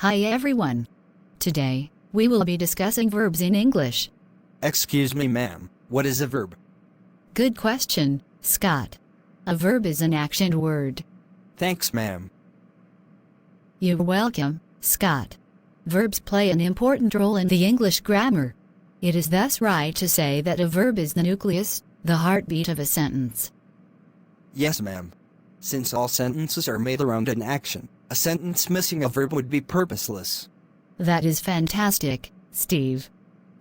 Hi everyone. Today, we will be discussing verbs in English. Excuse me, ma'am. What is a verb? Good question, Scott. A verb is an action word. Thanks, ma'am. You're welcome, Scott. Verbs play an important role in the English grammar. It is thus right to say that a verb is the nucleus, the heartbeat of a sentence. Yes, ma'am. Since all sentences are made around an action, a sentence missing a verb would be purposeless. That is fantastic, Steve.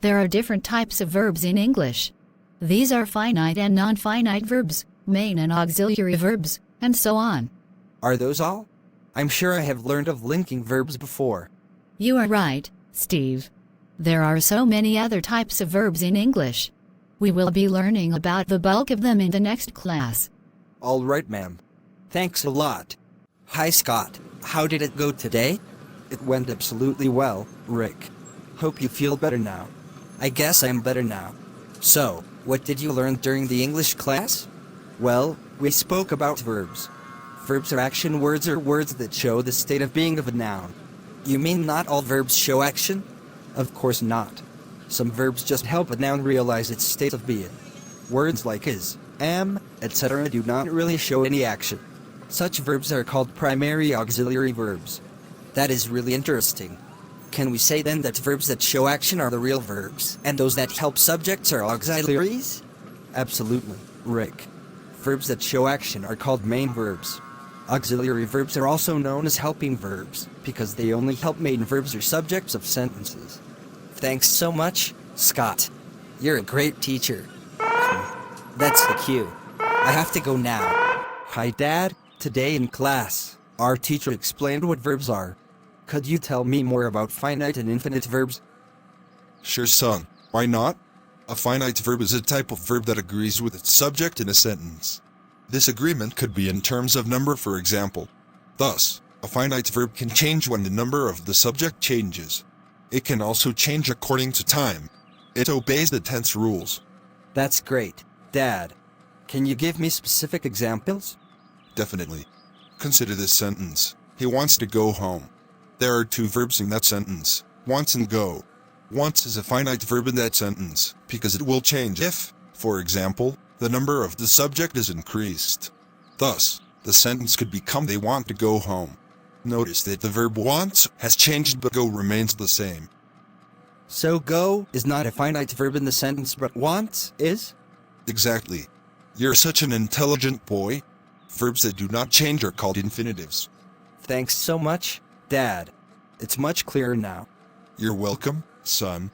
There are different types of verbs in English. These are finite and non-finite verbs, main and auxiliary verbs, and so on. Are those all? I'm sure I have learned of linking verbs before. You are right, Steve. There are so many other types of verbs in English. We will be learning about the bulk of them in the next class. All right, ma'am. Thanks a lot. Hi, Scott. How did it go today? It went absolutely well, Rick. Hope you feel better now. I guess I'm better now. So, what did you learn during the English class? Well, we spoke about verbs. Verbs are action words or words that show the state of being of a noun. You mean not all verbs show action? Of course not. Some verbs just help a noun realize its state of being. Words like is, am, etc. do not really show any action. Such verbs are called primary auxiliary verbs. That is really interesting. Can we say then that verbs that show action are the real verbs, and those that help subjects are auxiliaries? Absolutely, Rick. Verbs that show action are called main verbs. Auxiliary verbs are also known as helping verbs, because they only help main verbs or subjects of sentences. Thanks so much, Scott. You're a great teacher. That's the cue. I have to go now. Hi, Dad. Today in class, our teacher explained what verbs are. Could you tell me more about finite and infinite verbs? Sure, son. Why not? A finite verb is a type of verb that agrees with its subject in a sentence. This agreement could be in terms of number, for example. Thus, a finite verb can change when the number of the subject changes. It can also change according to time. It obeys the tense rules. That's great, Dad. Can you give me specific examples? Definitely. Consider this sentence. He wants to go home. There are two verbs in that sentence, wants and go. Wants is a finite verb in that sentence, because it will change if, for example, the number of the subject is increased. Thus, the sentence could become they want to go home. Notice that the verb wants has changed but go remains the same. So go is not a finite verb in the sentence but wants is? Exactly. You're such an intelligent boy. Verbs that do not change are called infinitives. Thanks so much, Dad. It's much clearer now. You're welcome, son.